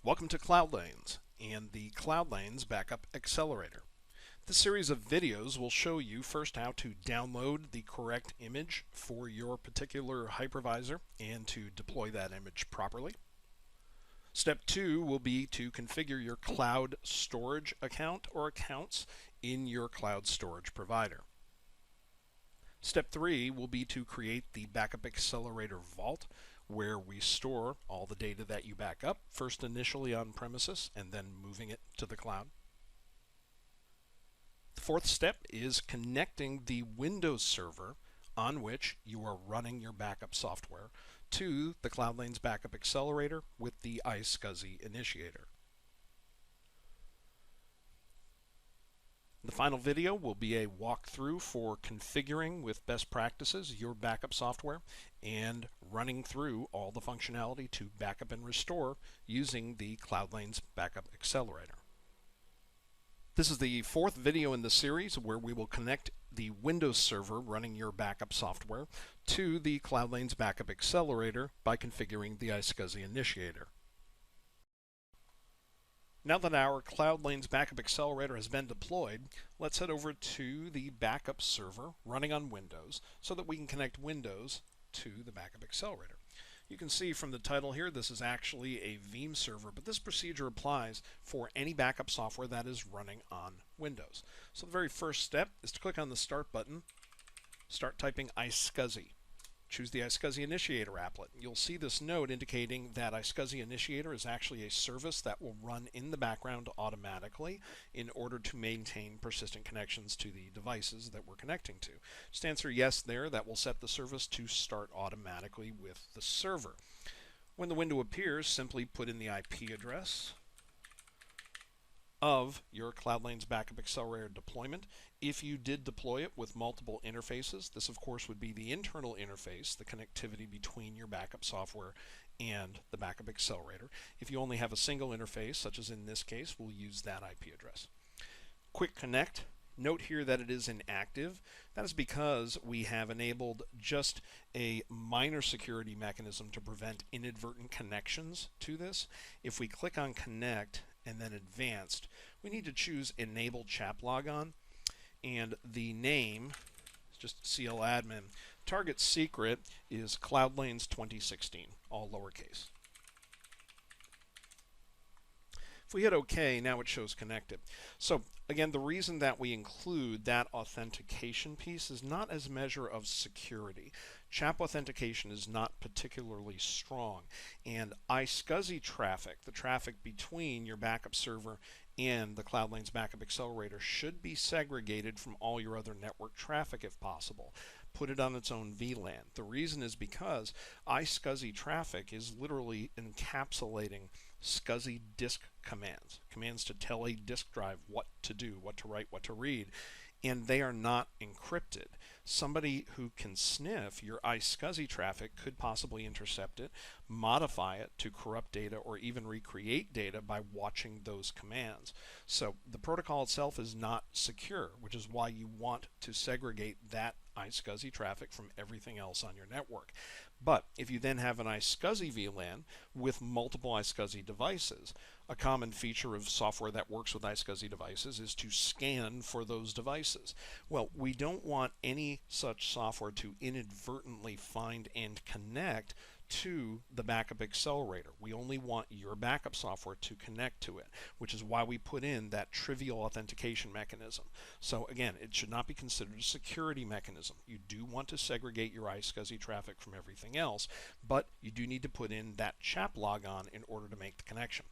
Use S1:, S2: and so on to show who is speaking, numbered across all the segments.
S1: Welcome to Cloud Lanes and the Cloud Lanes Backup Accelerator. This series of videos will show you first how to download the correct image for your particular hypervisor and to deploy that image properly. Step 2 will be to configure your cloud storage account or accounts in your cloud storage provider. Step 3 will be to create the Backup Accelerator Vault, where we store all the data that you back up, first initially on premises and then moving it to the cloud. The fourth step is connecting the Windows server on which you are running your backup software to the Cloud Lanes Backup Accelerator with the iscsi initiator. The final video will be a walkthrough for configuring with best practices your backup software and running through all the functionality to backup and restore using the Cloud Lanes Backup Accelerator. This is the fourth video in the series where we will connect the Windows server running your backup software to the Cloud Lanes Backup Accelerator by configuring the iscsi initiator. Now that our Cloud Lanes Backup Accelerator has been deployed, let's head over to the backup server running on Windows so that we can connect Windows to the Backup Accelerator. You can see from the title here, this is actually a Veeam server, but this procedure applies for any backup software that is running on Windows. So the very first step is to click on the Start button, start typing iscsi. Choose the iscsi initiator applet. You'll see this note indicating that iscsi initiator is actually a service that will run in the background automatically in order to maintain persistent connections to the devices that we're connecting to. Just answer yes there. That will set the service to start automatically with the server. When the window appears, simply put in the IP address of your Cloud Lanes Backup Accelerator deployment. If you did deploy it with multiple interfaces, this of course would be the internal interface, the connectivity between your backup software and the Backup Accelerator. If you only have a single interface, such as in this case, we'll use that IP address. Quick connect. Note here that it is inactive. That is because we have enabled just a minor security mechanism to prevent inadvertent connections to this. If we click on connect and then advanced, we need to choose enable chap logon, and the name is just cladmin. Target secret is Cloud Lanes 2016, all lowercase. If we hit OK, now it shows connected. So again, the reason that we include that authentication piece is not as a measure of security. Chap authentication is not particularly strong, and iscsi traffic, the traffic between your backup server and the Cloud Lanes Backup Accelerator, should be segregated from all your other network traffic if possible. Put it on its own VLAN. The reason is because iscsi traffic is literally encapsulating SCSI disk commands, commands to tell a disk drive what to do, what to write, what to read, and they are not encrypted. Somebody who can sniff your iscsi traffic could possibly intercept it, modify it to corrupt data, or even recreate data by watching those commands. So the protocol itself is not secure, which is why you want to segregate that iscsi traffic from everything else on your network. But if you then have an iscsi VLAN with multiple iscsi devices, a common feature of software that works with iscsi devices is to scan for those devices. Well, we don't want any such software to inadvertently find and connect to the Backup Accelerator. We only want your backup software to connect to it, which is why we put in that trivial authentication mechanism. So again, it should not be considered a security mechanism. You do want to segregate your iscsi traffic from everything else, but you do need to put in that chap logon in order to make the connection.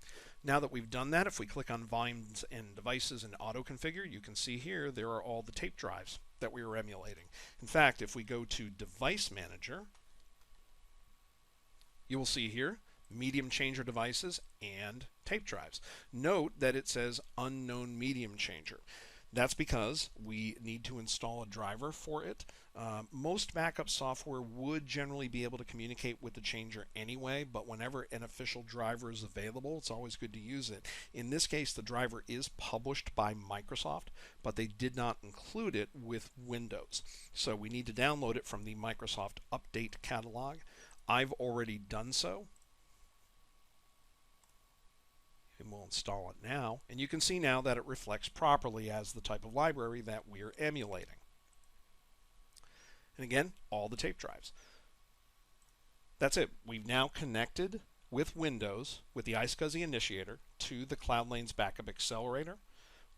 S1: Now that we've done that, if we click on volumes and devices and auto configure, you can see here there are all the tape drives that we were emulating. In fact, if we go to Device Manager, you will see here medium changer devices and tape drives. Note that it says unknown medium changer. That's because we need to install a driver for it. Most backup software would generally be able to communicate with the changer anyway, but whenever an official driver is available, it's always good to use it. In this case, the driver is published by Microsoft, but they did not include it with Windows. So we need to download it from the Microsoft Update catalog. I've already done so. And we'll install it now. And you can see now that it reflects properly as the type of library that we're emulating. And again, all the tape drives. That's it. We've now connected with Windows, with the iscsi initiator, to the CloudLanes Backup Accelerator.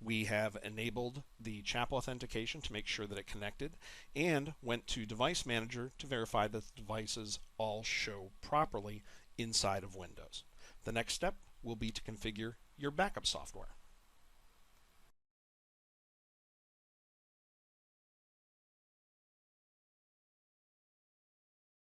S1: We have enabled the CHAP authentication to make sure that it connected, and went to Device Manager to verify that the devices all show properly inside of Windows. The next step will be to configure your backup software.